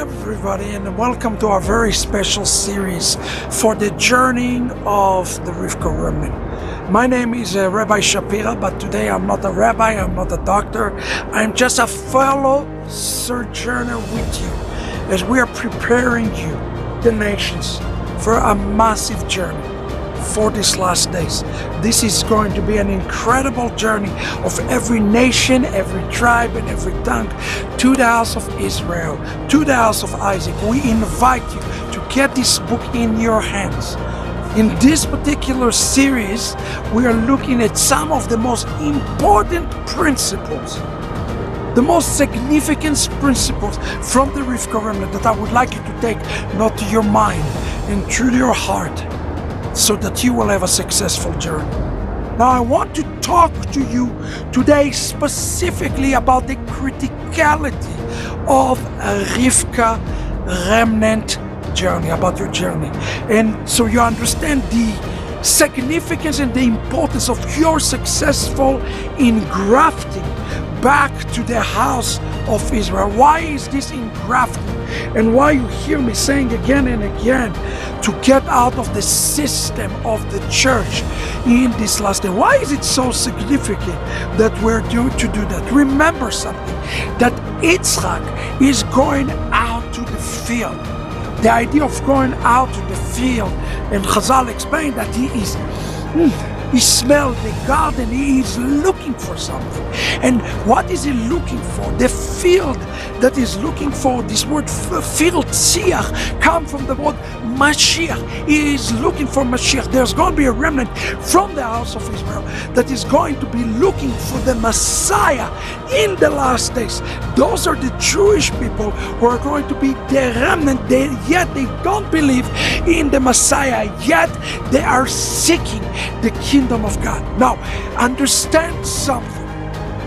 everybody, and welcome to our very special series for the journeying of the Rivkah Remnant. My name is Rabbi Shapira, but today I'm not a rabbi, I'm not a doctor, I'm just a fellow sojourner with you as we are preparing you, the nations, for a massive journey for these last days. This is going to be an incredible journey of every nation, every tribe, and every tongue to the house of Israel, to the house of Isaac. We invite you to get this book in your hands. In this particular series, we are looking at some of the most important principles, the most significant principles from the Rivkah Remnant that I would like you to take not to your mind and through your heart, so that you will have a successful journey. Now I want to talk to you today specifically about the criticality of a Rivkah Remnant journey, about your journey. And so you understand the significance and the importance of your successful engrafting back to the house of Israel. Why is this engrafting? And why you hear me saying again and again to get out of the system of the church in this last day? Why is it so significant that we're due to do that? Remember something, that Itzhak is going out to the field. The idea of going out to the field, and Chazal explained that he smelled the garden, he is looking for something. And what is he looking for? The field that is looking for, this word field, siach, come from the word Mashiach. He is looking for Mashiach. There's going to be a remnant from the house of Israel that is going to be looking for the Messiah in the last days. Those are the Jewish people who are going to be the remnant, yet they don't believe in the Messiah, yet they are seeking the kingdom of God. Now, understand something,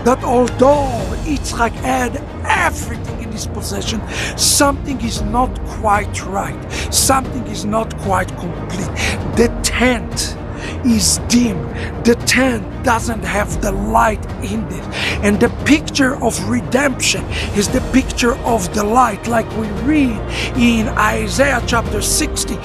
that although Itzhak had everything in his possession, something is not quite right. Something is not quite complete. The tent is dim. The tent doesn't have the light in it. And the picture of redemption is the picture of the light, like we read in Isaiah chapter 60.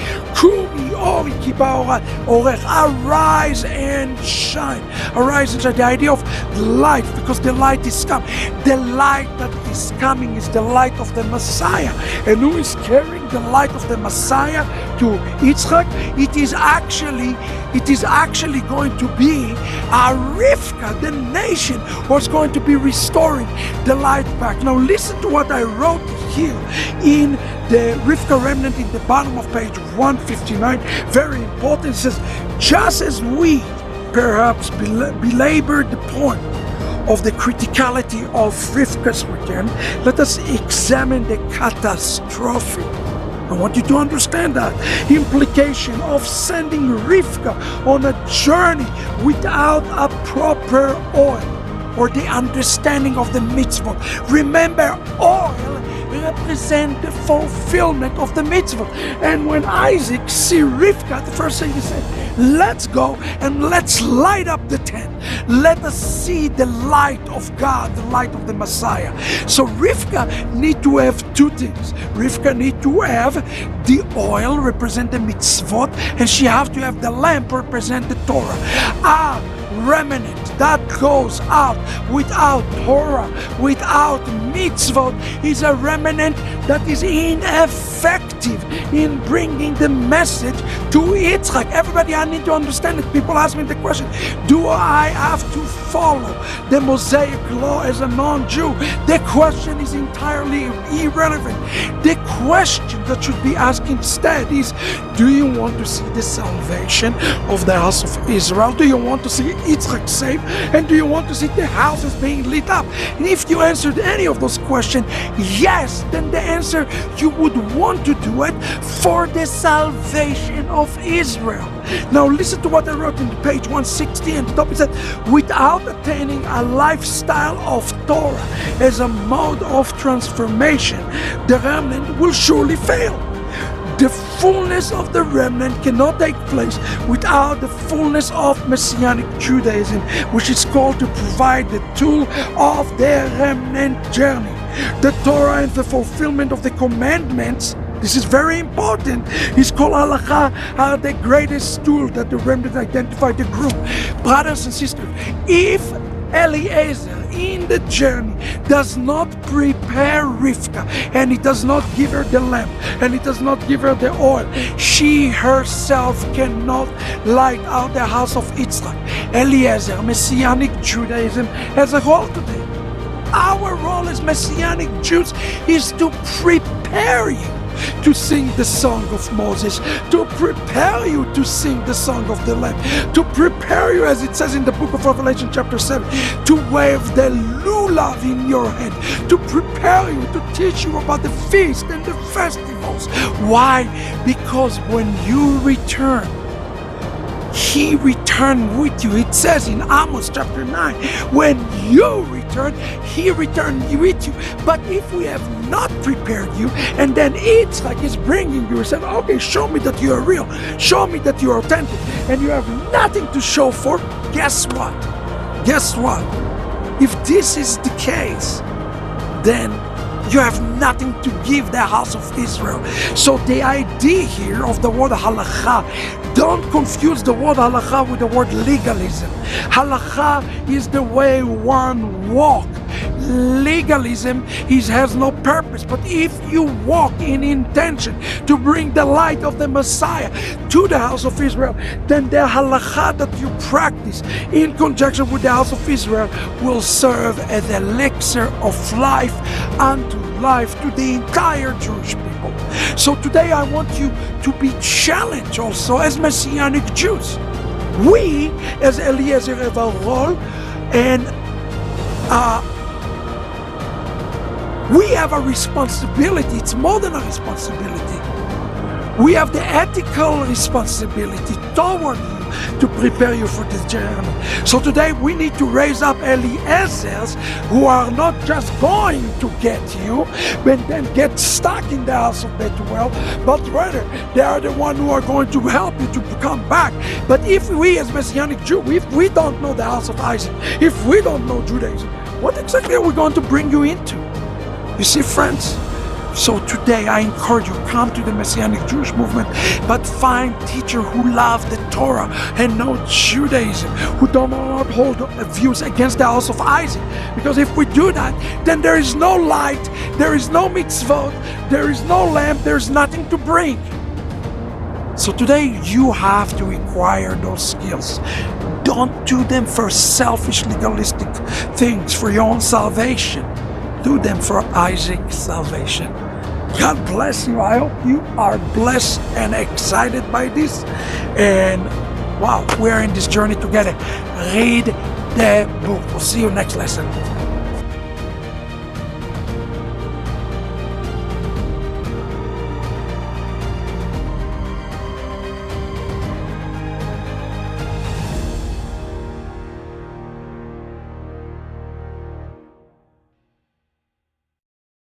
Arise and shine. Arise and shine. The idea of light, because the light is coming. The light that is coming is the light of the Messiah. And who is carrying the light of the Messiah to Itzhak? It is actually going to be a Rivkah, the nation, was going to be restoring the light back. Now listen to what I wrote here in the Rivkah Remnant in the bottom of page 159. Very important. It says, just as we perhaps belabor the point of the criticality of Rivkah's return, let us examine the catastrophe. I want you to understand that implication of sending Rivkah on a journey without a proper oil, or the understanding of the mitzvot. Remember, oil represent the fulfillment of the mitzvot. And when Isaac see Rivkah, the first thing he said, let's go and let's light up the tent. Let us see the light of God, the light of the Messiah. So Rivkah need to have two things. Rivkah need to have the oil, represent the mitzvot, and she have to have the lamp, represent the Torah. Remnant that goes out without Torah, without mitzvot, is a remnant that is ineffective in bringing the message to Itzhak. Everybody, I need to understand it. People ask me the question, do I have to follow the Mosaic law as a non-Jew? The question is entirely irrelevant. The question that should be asked instead is, do you want to see the salvation of the house of Israel? Do you want to see Itzhak saved? And do you want to see the houses being lit up? And if you answered any of those questions yes, then the answer, you would want to do it for the salvation of Israel. Now listen to what I wrote in page 160, and the top it said, without attaining a lifestyle of Torah as a mode of transformation, the remnant will surely fail. The fullness of the remnant cannot take place without the fullness of Messianic Judaism, which is called to provide the tool of the remnant journey. The Torah and the fulfillment of the commandments, this is very important, is called Halacha, are the greatest tool that the Remnant identify the group. Brothers and sisters, if Eliezer in the journey does not prepare Rivkah, and he does not give her the lamp, and he does not give her the oil, she herself cannot light out the house of Itzhak. Eliezer, Messianic Judaism, has a role today. Our role as Messianic Jews is to prepare you to sing the song of Moses, to prepare you to sing the song of the Lamb, to prepare you, as it says in the book of Revelation chapter 7, to wave the lulav in your hand, to prepare you, to teach you about the feast and the festivals. Why? Because when you return, He returned with you. It says in Amos chapter 9, when you return, He returned with you. But if we have not prepared you, and then Itzhak is bringing you and said, okay, show me that you are real, show me that you are authentic, and you have nothing to show for, guess what? Guess what? If this is the case, then you have nothing to give the house of Israel. So the idea here of the word halacha, don't confuse the word halacha with the word legalism. Halacha is the way one walks. Legalism has no purpose. But if you walk in intention to bring the light of the Messiah to the house of Israel, then the halacha that you practice in conjunction with the house of Israel will serve as the elixir of life unto life to the entire Jewish people. So today I want you to be challenged also as Messianic Jews. We as Eliezer have a role, and we have a responsibility. It's more than a responsibility. We have the ethical responsibility toward you to prepare you for this journey. So today we need to raise up Eliezers who are not just going to get you, but then get stuck in the house of Betuel, but rather they are the ones who are going to help you to come back. But if we as Messianic Jews, if we don't know the house of Isaac, if we don't know Judaism, what exactly are we going to bring you into? You see, friends? So today I encourage you, come to the Messianic Jewish movement, but find teachers who love the Torah and know Judaism, who do not hold views against the house of Isaac. Because if we do that, then there is no light, there is no mitzvot, there is no lamp, there is nothing to bring. So today you have to acquire those skills. Don't do them for selfish legalistic things, for your own salvation. Do them for Isaac's salvation. God bless you. I hope you are blessed and excited by this. And wow, we're in this journey together. Read the book. We'll see you next lesson.